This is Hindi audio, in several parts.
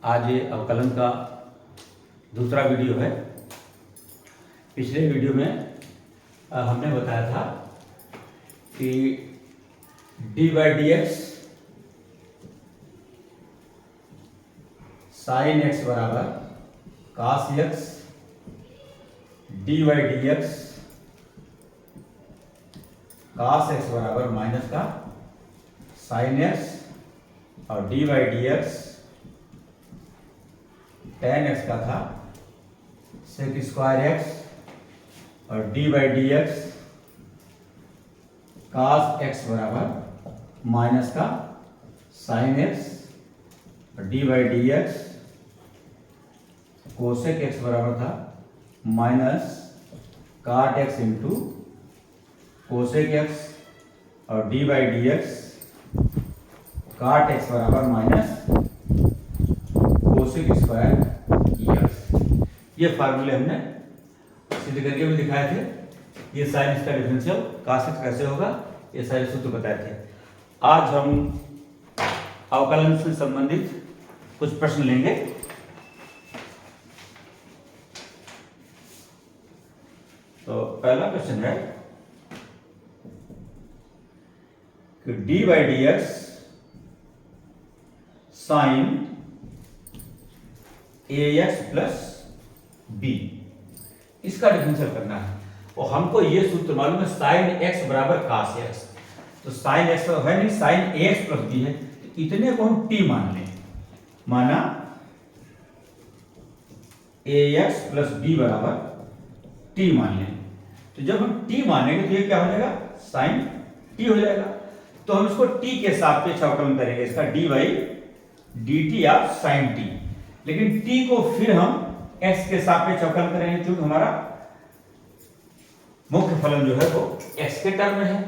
आज ये अवकलन का दूसरा वीडियो है। पिछले वीडियो में हमने बताया था कि d by d x sine x बराबर cos x, d by d x cos x बराबर माइनस का साइन एक्स और d by d x tan x का था सेक स्क्वायर एक्स और d by d x cos x बराबर माइनस का साइन एक्स और d by d x cosec x बराबर था minus cot x into cosec x और d by d x cot x बराबर माइनस कोसेक स्क्वायर एक्स। ये फार्मूले हमने सिद्ध करके भी दिखाए थे। ये साइन इसका डिफरेंशियल कास एक्स कैसे होगा, ये सारे सूत्र बताए थे। आज हम अवकलन से संबंधित कुछ प्रश्न लेंगे। तो पहला क्वेश्चन है कि d by d x sine a x plus b, इसका डिफरेंशियल करना है। और हमको ये सूत्र मालूम है साइन एक्स बराबर कास एक्स। तो साइन एक्स है नहीं, sign a x plus b है, तो इतने को हम टी मान लें। माना ए एक्स प्लस बी बराबर टी मान लें। तो जब हम टी मानेंगे तो ये क्या हो जाएगा, साइन टी हो जाएगा। तो हम इसको टी के सापेक्ष अवकलन करेंगे, इसका D by d t of sine T. लेकिन टी को फिर हम एक्स के सापेक्ष अवकलन करेंगे, क्योंकि हमारा मुख्य फलन जो है वो एक्स के टर्म में है।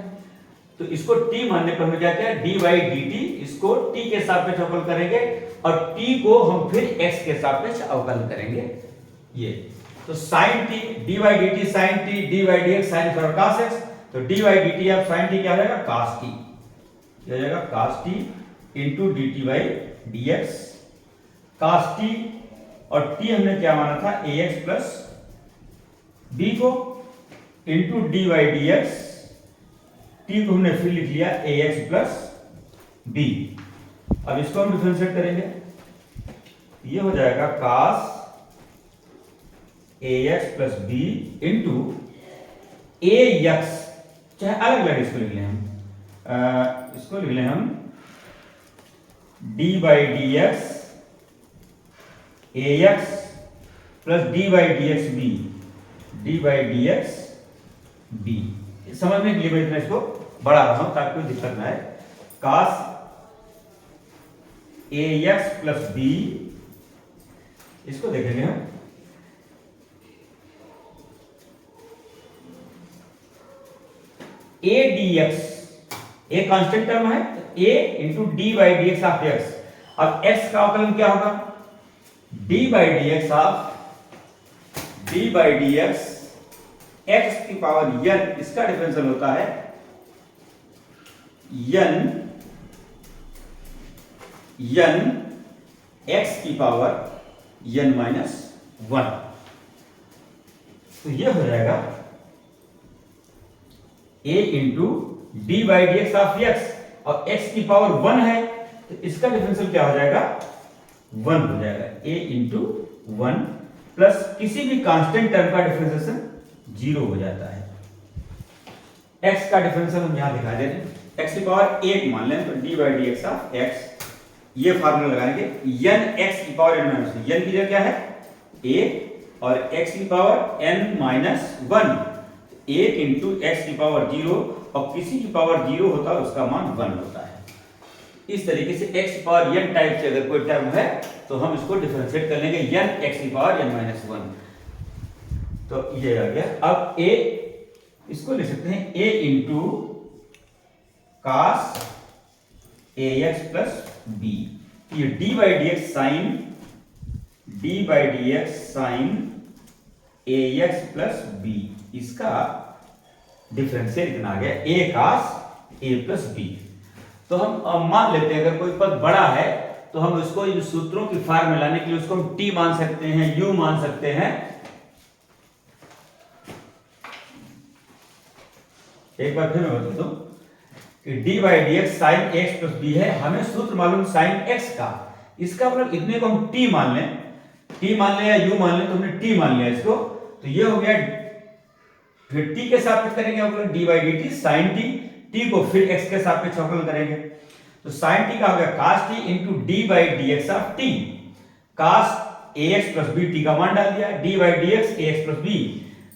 तो इसको टी मानने पर हमें क्या क्या डी बाई डी टी, इसको टी के सापेक्ष अवकलन करेंगे और टी को हम फिर एक्स के सापेक्ष अवकलन करेंगे। ये तो sine t d by d t sine t d by d x sine और कास एक्स। तो d by d t of sine t क्या हो जाएगा, कास टी। क्या हो जाएगा, cos t into d t by d x. Cos t और टी हमने क्या माना था, ए एक्स प्लस बी को, into d by d x. T को हमने फिर लिख लिया ए एक्स प्लस बी। अब इसको हम डिफरेंशिएट करेंगे, ये हो जाएगा कास a x plus b into A x, चाहे अलग अलग इसको लिख लें हम, इसको लिख लें हम d by d x a x plus d by d x b, d by d x b. समझने के लिए मैं इतना इसको बढ़ा रहा हूं ताकि कोई दिक्कत ना आए। Cos a x plus b, इसको देखेंगे हम a d x, a constant term है, a into d by d x of x. अब एक्स का अवकलन क्या होगा, d by d x of d by d x x की पावर एन, इसका डिफरेंशियल होता है एन एक्स की पावर एन माइनस वन। तो ये हो जाएगा a into d by d x of x, और x की पावर वन है तो इसका डिफरेंशियल क्या हो जाएगा, वन हो जाएगा। a इंटू वन प्लस किसी भी कांस्टेंट टर्म का डिफरेंशिएशन जीरो हो जाता है। x का डिफरेंशियल हम यहां दिखा दे रहे हैं, x की पावर एक मान लें तो d by d x of x। ये फार्मूला लगाएंगे, n x की पावर n माइनस, n की जगह क्या है a और x की पावर n माइनस वन, एक इंटू एक्स की पावर जीरो, और किसी की पावर जीरो होता है उसका मान वन होता है। इस तरीके से एक्स की पावर एन टाइप से अगर कोई टर्म है तो हम इसको डिफरेंशिएट कर लेंगे एन एक्स की पावर एन माइनस वन। तो ये आ गया। अब ए, इसको लिख सकते हैं a into cos a x plus b. ये d by d x sine, d by d x sine a x plus b, इसका डिफरेंशियल इतना आ गया a cos A plus b. तो हम मान लेते हैं अगर कोई पद बड़ा है तो हम उसको इन सूत्रों की फॉर्म में लाने के लिए उसको हम टी मान सकते हैं, यू मान सकते हैं। एक बार फिर मैं बता दूं कि d by d x sine x plus b है, हमें सूत्र मालूम साइन एक्स का, इसका मतलब इतने को हम टी मान लें, टी मान लें या यू मान लें, तो हमने टी मान लिया इसको, तो ये हो गया। फिर टी के सापेक्ष करेंगे अवकलन d by d t sine t, t को फिर एक्स के सापेक्ष अवकलन करेंगे, तो साइन टी का हो गया cos t into d by d x of t, cos a x plus b, t का मान डाल दिया, d by d x a x plus b,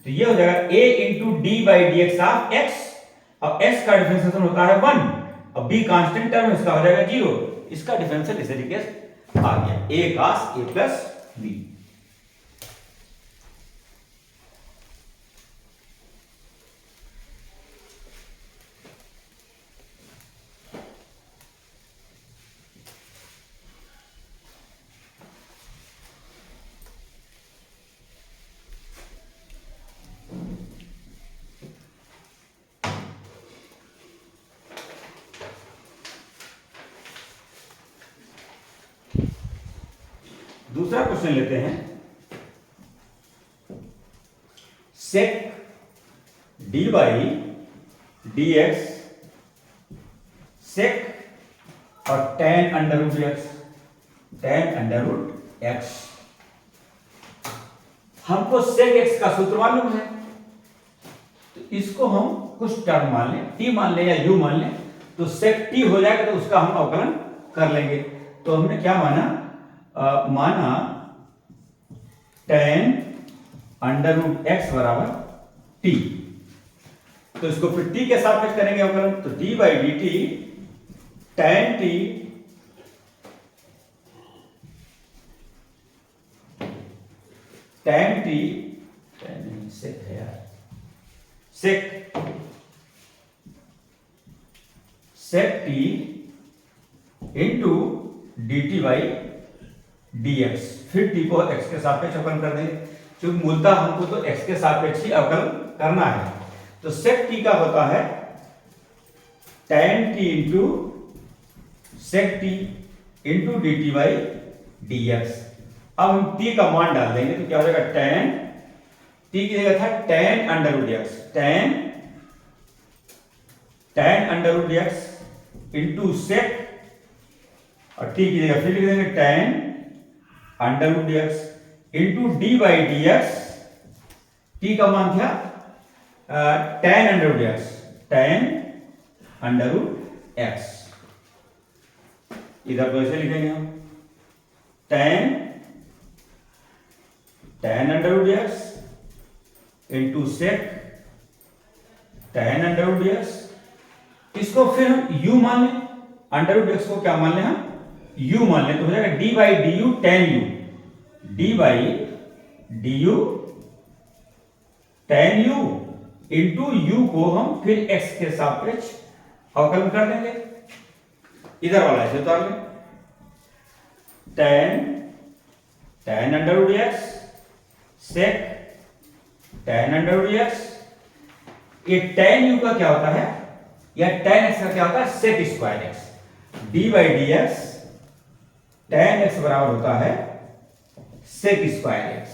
तो ये हो जाएगा a into d by d x of x. अब x का डिफरेंशिएशन होता है 1, अब b कांस्टेंट टर्म है, इसका हो जाएगा 0, इसका डिफरेंशियल इस तरीके से आ गया a cos a plus b। दूसरा क्वेश्चन लेते हैं, sec d by d x sec और tan under root x, tan under root x. हमको सेक एक्स का सूत्र मालूम है, तो इसको हम कुछ टर्म मान लें, टी मान लें या यू मान लें, तो सेक टी हो जाएगा, तो उसका हम अवकलन कर लेंगे। तो हमने क्या माना, माना टेन अंडर रूट एक्स बराबर टी, तो इसको फिर टी के सापेक्ष करेंगे अवकलन, तो t by d t tan t tan t, tan sec है यार, sec sec t into d t by d x, फिर टी को एक्स के सापेक्ष अवकलन कर देंगे, क्योंकि मूलतः हमको तो एक्स के सापेक्ष ही अवकलन करना है। तो सेक टी का होता है tan t into sec t into d t by d x. अब हम टी का मान डाल देंगे, तो क्या हो जाएगा, टेन टी की जगह था tan under root x, tan under root x into sec, और टी की जगह फिर लिख देंगे tan under root x into d by d x, t का मान था tan under root x, tan under root x, इधर तो ऐसे लिखेंगे हम tan under root x into sec tan under root x, इसको फिर हम u मान लें, अंडर रूट एक्स को क्या मान लें हम, u मान लें, तो हो जाएगा d by d you ten you, D by d you ten you into you को हम फिर x के सापेक्ष अवकलन कर देंगे, इधर वाला ऐसे उतार लें, tan under root x sec tan under root x, ये टेन यू का क्या होता है, या टेन एक्स का क्या होता है, sec square x, d by d x tan x बराबर होता है सेक स्क्वायर एक्स,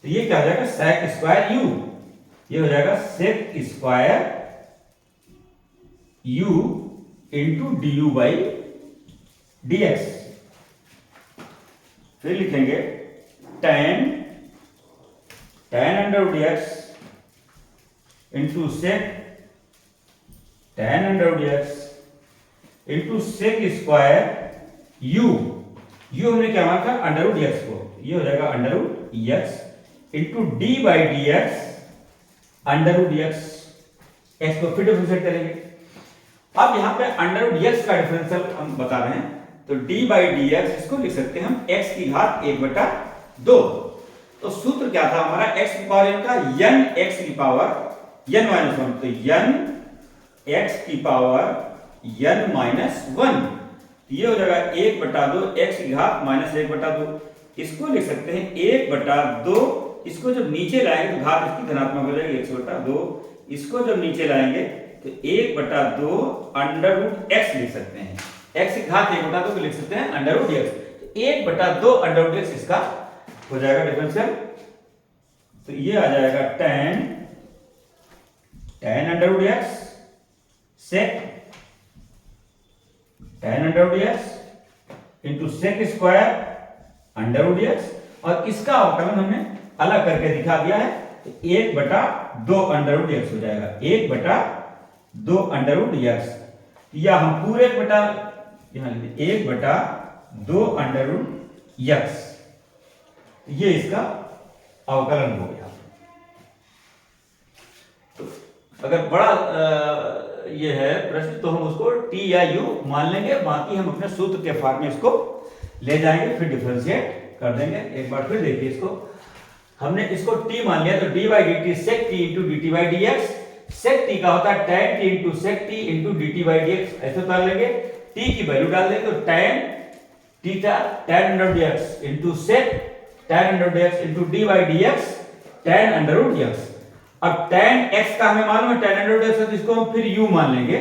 तो ये क्या हो जाएगा, सेक स्क्वायर यू, ये हो जाएगा sec square u into d u by d x. फिर लिखेंगे tan under root x into sec tan under root x into sec square u, u हमने क्या माना था, अंडर रूट एक्स को, ये हो जाएगा under root x into d by d x under root x, x को फिर डिफरेंशिएट करेंगे। अब यहां पे अंडर रूट एक्स का डिफरेंशियल हम बता रहे हैं, तो डी बाई डी एक्स इसको लिख सकते हैं हम एक्स की घात 1/2। तो सूत्र क्या था हमारा, एक्स की पावर n का n एक्स की पावर n माइनस 1, तो n एक्स की पावर n माइनस 1, ये हो जाएगा 1/2 एक्स की घात माइनस 1/2, इसको लिख सकते हैं 1/2, इसको जब नीचे लाएंगे तो घात इसकी धनात्मक हो जाएगी 1/2, इसको जब नीचे लाएंगे तो 1/2 अंडर रूट एक्स लिख सकते हैं, x की घात 1/2 को लिख सकते हैं अंडर रूट dx। तो 1/2 अंडर रूट dx इसका हो जाएगा डिफरेंशियल। तो ये आ जाएगा tan under root dx sec tan under root dx into sec square under root dx, और इसका अवकलन हमने अलग करके दिखा दिया है। तो 1/2 अंडर रूट dx हो जाएगा, 1/2 अंडर रूट dx, या हम पूरे बटा यहां लिख दें 1/2 अंडर रूट x, ये इसका अवकलन हो गया। तो अगर बड़ा ये है प्रश्न तो हम उसको t या u मान लेंगे, बाकी हम अपने सूत्र के फॉर्म में इसको ले जाएंगे, फिर डिफरेंशिएट कर देंगे। एक बार फिर देखिए इसको, हमने इसको t मान लिया तो dy dt sec t into dt by dx, sec t का होता है tan t into sec t into dt by dx, ऐसे उतार लेंगे। t की वैल्यू डाल देंगे तो tan theta tan under dx into sec tan under dx into d by dx tan under root dx। अब tan x का हमें मालूम है tan under root dx है, तो इसको हम फिर u मान लेंगे।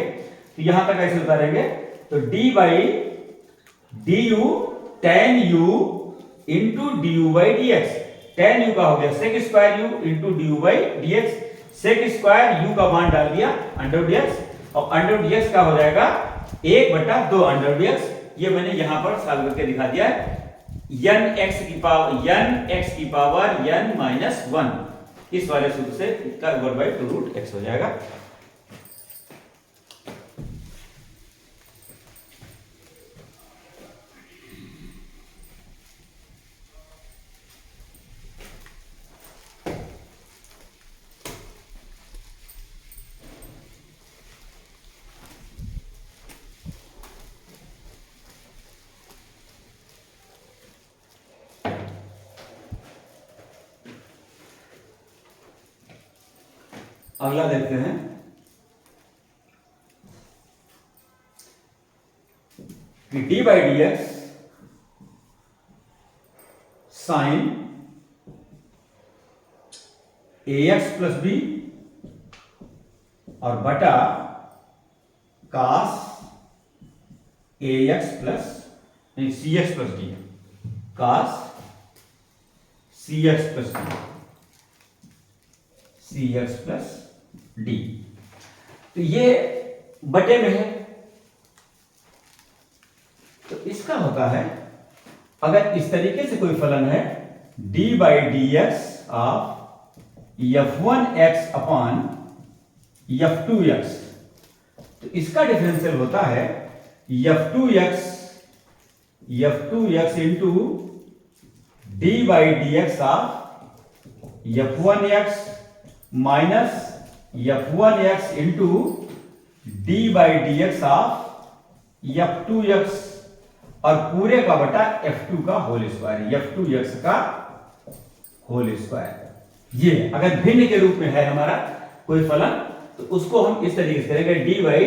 तो यहां तक ऐसे उतारेंगे तो d by du tan u into du by dx, tan u का हो गया sec square u into du by dx, sec square u का मान डाल दिया अंडर रूट dx, और अंडर रूट dx का हो जाएगा 1/2 अंडर रूट dx। ये मैंने यहां पर सॉल्व करके दिखा दिया है। n x की पावर n माइनस 1, इस वाले सूत्र से इसका 1/2 रूट x हो जाएगा। अगला देखते हैं कि d by dx sign ax plus b और बटा cos ax plus cx plus d, cos cx plus d, cx plus d. तो ये बटे में है, तो इसका होता है अगर इस तरीके से कोई फलन है d by dx of f1x upon f2x, तो इसका डिफरेंशियल होता है f2x into d by dx of f1x minus f1x into d by dx of f2x, और पूरे का बटा f2 का होल स्क्वायर, f2x का होल स्क्वायर। ये अगर भिन्न के रूप में है हमारा कोई फलन, तो उसको हम इस तरीके से करेंगे d by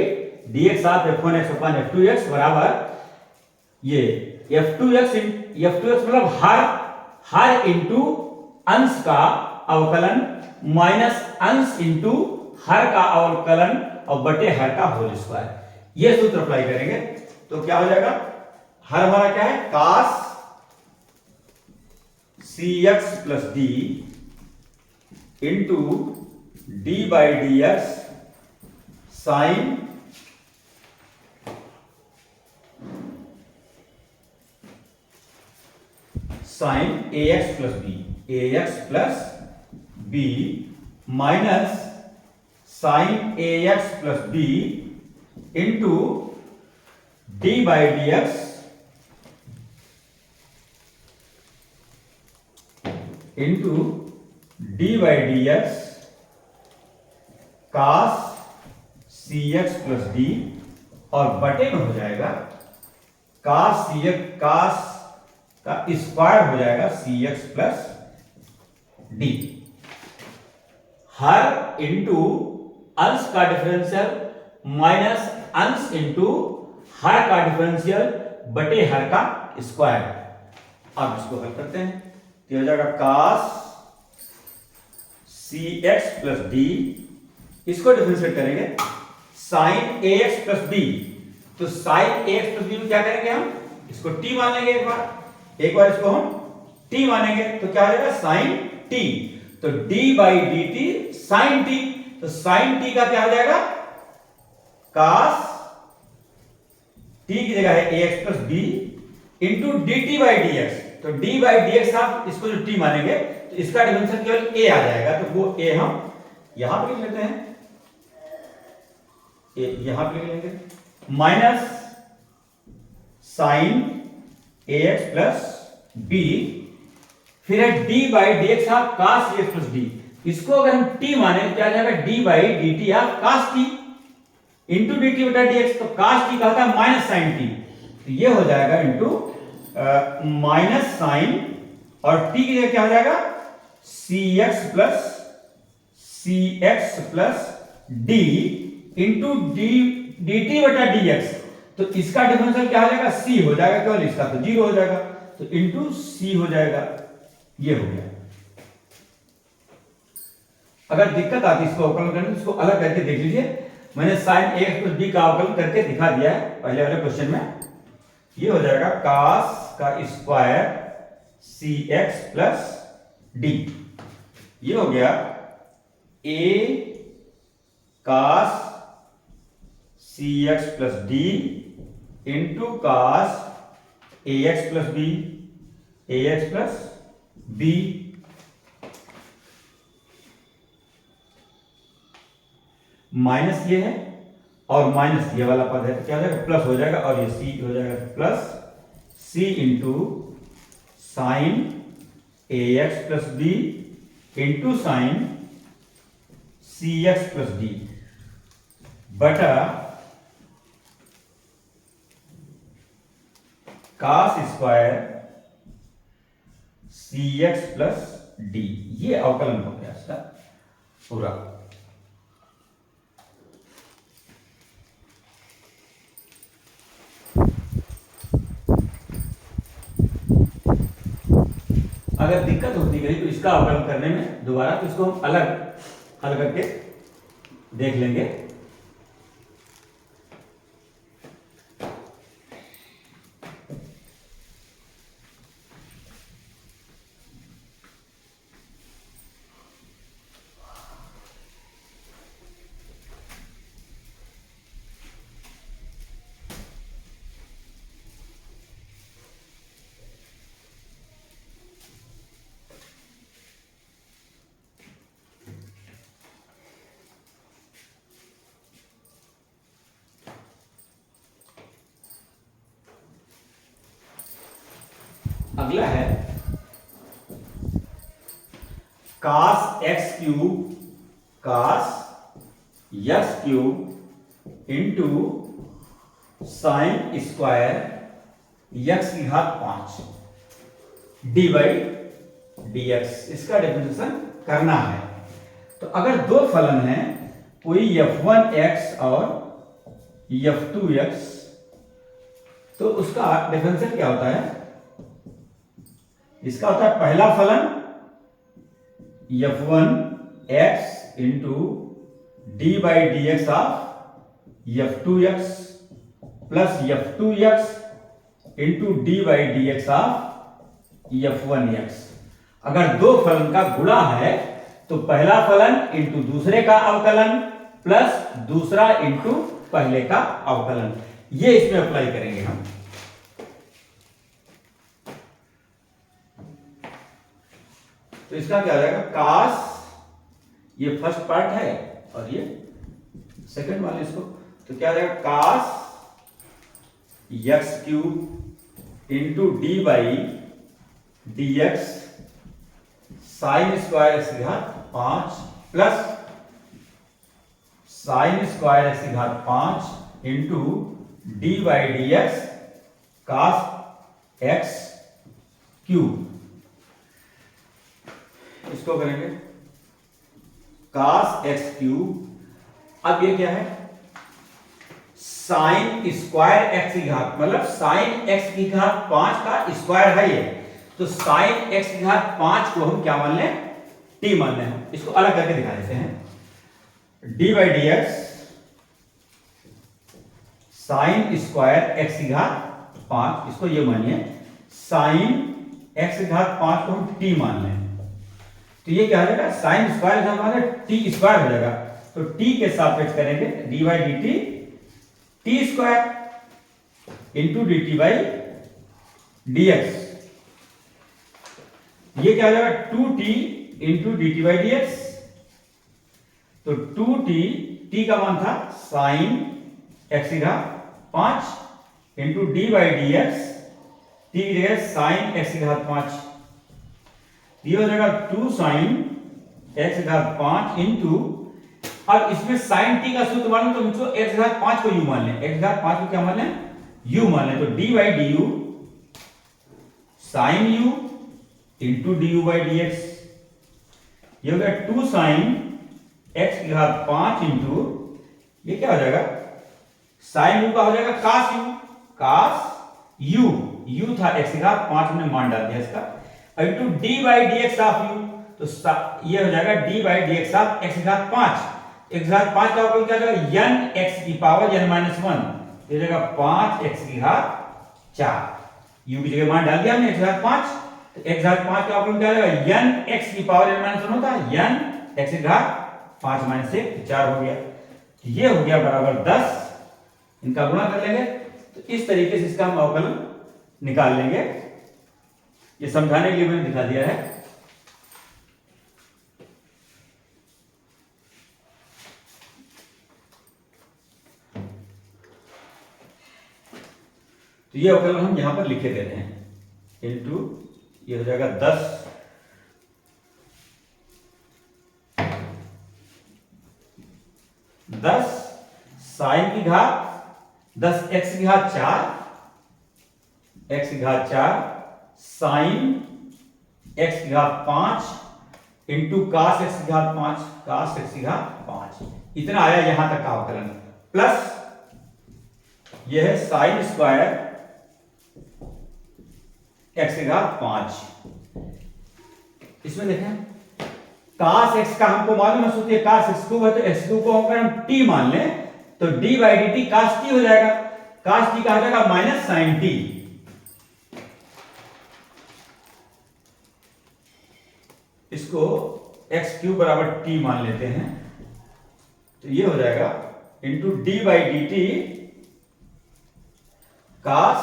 dx of f1x upon f2x बराबर ये f2x मतलब हर इंटू अंश का अवकलन माइनस अंश इंटू हर का अवकलन और बटे हर का होल स्क्वायर। ये सूत्र अप्लाई करेंगे तो क्या हो जाएगा, हर हमारा क्या है cos cx plus d into d by dx sign ax plus b minus sine ax plus b into d by dx into d by dx cos cx plus d, और बटे में हो जाएगा cos का स्क्वायर हो जाएगा cx प्लस d। हर इंटू अंश का डिफरेंशियल माइनस अंश इंटू हर का डिफरेंशियल बटे हर का स्क्वायर। अब इसको हल करते हैं तो हो जाएगा cos cx प्लस d, इसको डिफरेंशिएट करेंगे sin ax प्लस b, तो sign a x plus B में क्या करेंगे हम, इसको टी मान लेंगे एक बार इसको हम टी मानेंगे, तो क्या हो जाएगा साइन टी। तो d by d t sine t, तो साइन टी का क्या हो जाएगा कास टी की जगह है a x plus b into d t by d x. तो डी बाई डी एक्स आप इसको जो टी मानेंगे तो इसका डिफरेंशियल केवल ए आ जाएगा, तो वो ए हम यहां पे लिख लेते हैं, यहां पे लिख लेंगे minus sine a x plus b, फिर है d by d x of cos a x plus d. इसको अगर हम टी माने तो क्या आ जाएगा d by d t of cos t into d t बटा डी एक्स। तो कास टी का होता है माइनस साइन टी, तो ये हो जाएगा इंटू माइनस साइन और टी की जगह क्या हो जाएगा c x plus d into d t बटा डी एक्स। तो इसका डिफरेंशियल क्या हो जाएगा सी हो जाएगा केवल, इसका तो जीरो हो जाएगा, तो इंटू सी हो जाएगा, ये हो गया। अगर दिक्कत आती है इसको अवकलन करने, इसको अलग करके देख लीजिए। मैंने sign a x plus B का अवकलन करके दिखा दिया है पहले वाले क्वेश्चन में। ये हो जाएगा कास का square c x plus d, ये हो गया a cos c x plus d into cos a x plus b, a x plus b. Minus ये है और माइनस ये वाला पद है, तो क्या हो जाएगा प्लस हो जाएगा, और ये सी हो जाएगा plus c into sine a x plus b into sine c x plus d बटा cos square c x plus d. ये अवकलन हो गया इसका पूरा। अगर दिक्कत होती गई तो इसका अवकलन करने में दोबारा, तो इसको हम अलग हल करके देख लेंगे। अगला है cos x cube into sine square x की घात 5 डी बाई डी एक्स। इसका डिफरेंशिएशन करना है। तो अगर दो फलन हैं, कोई f1x और f2x, तो उसका डिफरेंशियल क्या होता है, इसका होता है पहला फलन f1x into d by d x of f2x plus f2x into d by d x of f1x। अगर दो फलन का गुणा है तो पहला फलन इंटू दूसरे का अवकलन प्लस दूसरा इंटू पहले का अवकलन, ये इसमें अप्लाई करेंगे हम। तो इसका क्या हो जाएगा कास, ये फर्स्ट पार्ट है और ये सेकंड वाले, इसको तो क्या हो जाएगा cos x cube into d by d x sine square x की घात 5 प्लस साइन स्क्वायर एक्स की घात 5 into d by d x cos x cube. इसको करेंगे कास एक्स क्यूब। अब ये क्या है साइन स्क्वायर एक्स की घात, मतलब साइन एक्स की घात 5 का स्क्वायर है ये, तो साइन एक्स की घात 5 को हम क्या मान लें टी मान लें। इसको अलग करके दिखा देते हैं। D by d x sine square x की घात 5, इसको ये मानिए साइन एक्स की घात 5 को हम टी मान लें, तो ये क्या हो जाएगा, साइन स्क्वायर का मान टी स्क्वायर हो जाएगा, तो टी के सापेक्ष करेंगे D by d T T square into d t by d x, ये क्या हो जाएगा 2t into d t by d x, तो 2t, t का मान था साइन एक्स की घात 5 into d by d x, T की जगह साइन एक्स की घात 5, ये हो जाएगा 2 साइन एक्स की घात 5 इंटू, अब इसमें साइन टी का सूत्र मालूम, तो मुझको एक्स की घात 5 को यू मान लें, एक्स की घात 5 को क्या मान लें, यू मान लें, तो d by d u sine u into d u by d x, ये हो गया 2 साइन एक्स की घात 5 इंटू, ये क्या हो जाएगा, साइन यू का हो जाएगा कास यू, कास यू, यू था एक्स की घात 5, हमने मान डाल दिया इसका, into d by d x of you, तो ये हो जाएगा d by d x of x की घात 5, एक्स की घात 5 का मतलब क्या हो जाएगा, n x की पावर n माइनस 1, ये हो जाएगा 5 x की घात 4, u की जगह मान डाल दिया हमने x की घात 5, तो x घात 5 का ऑपरेशन क्या हो जाएगा, n x की पावर n माइनस 1 होता है, n x की घात 5 माइनस 1, 4 हो गया, ये हो गया बराबर 10, इनका गुणा कर लेंगे, तो इस तरीके से इसका हम अवकलन निकाल लेंगे, ये समझाने के लिए मैंने दिखा दिया है। तो ये अवकलन हम यहां पर लिखे दे रहे हैं, इनटू ये हो जाएगा 10 साइन की घात 10 एक्स की घात 4, एक्स की घात 4 साइन एक्स की घात 5 इंटू कास एक्स की घात 5, कास एक्स की घात 5, इतना आया यहां तक का अवकलन, प्लस यह है साइन स्क्वायर एक्स की घात 5, इसमें देखें कास एक्स का हमको मालूम है सूत्र, कास एक्स क्यूब है, तो एक्स क्यूब को अगर हम टी मान लें तो d by d t cos t हो जाएगा, कास टी का हो जाएगा माइनस साइन टी, इसको एक्स क्यूब बराबर टी मान लेते हैं, तो ये हो जाएगा into d by d t cos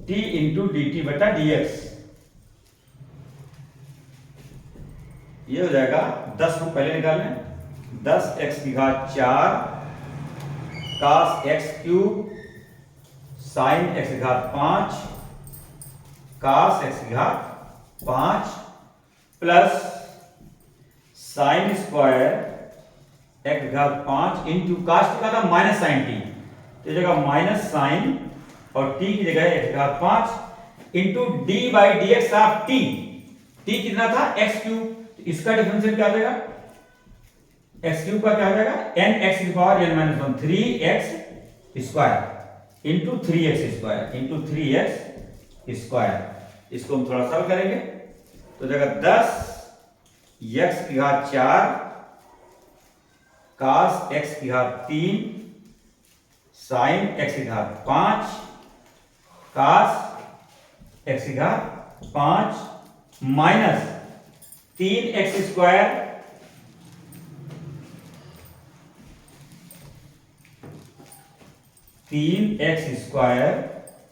t into d t बटा डी एक्स, ये हो जाएगा 10 को पहले निकाल लें, 10 एक्स की घात 4 कास एक्स क्यूब साइन एक्स की घात 5 कास एक्स की घात 5 प्लस साइन स्क्वायर एक्स की घात 5 इंटू कास टी का था माइनस साइन टी, तो जगह माइनस साइन और टी की जगह एक्स की घात 5 into d by d x of T, T कितना था एक्स क्यूब, इसका डिफरेंशियल क्या हो जाएगा, एक्स क्यूब का क्या हो जाएगा, एन एक्स की power n minus 1, 3x square into 3x square into 3x square, इसको हम थोड़ा सरल करेंगे, तो जाएगा 10 x की घात 4 कास x की घात 3 साइन x की घात 5 कास x की घात 5 minus 3x square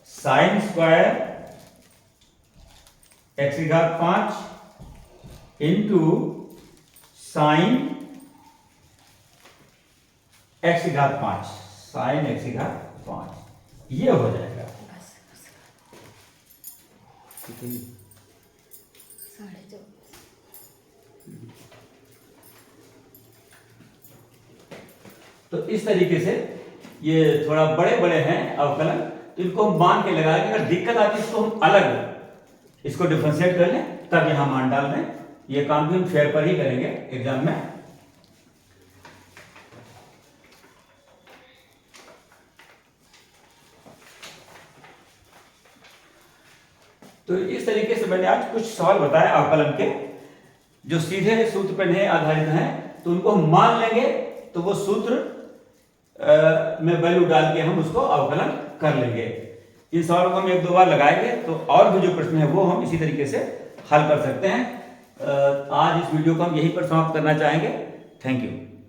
sine square x की घात 5 इंटू साइन x की घात 5, साइन x की घात 5, ये हो जाएगा तो इस तरीके से ये थोड़ा बड़े बड़े हैं अवकलन, तो इनको हम मान के लगा लेंगे, अगर दिक्कत आती है इसको हम अलग इसको डिफरेंशिएट कर लें, तब यहां मान डाल दें, ये काम भी हम फेयर पर ही करेंगे एग्जाम में। तो इस तरीके से मैंने आज कुछ सवाल बताया अवकलन के, जो सीधे सूत्र पर नहीं आधारित हैं, तो उनको हम मान लेंगे तो वो सूत्र में वैल्यू डाल के हम उसको अवकलन कर लेंगे। इन सवालों को हम एक दो बार लगाएंगे तो और भी जो प्रश्न है वो हम इसी तरीके से हल कर सकते हैं। आज इस वीडियो को हम यहीं पर समाप्त करना चाहेंगे। Thank you.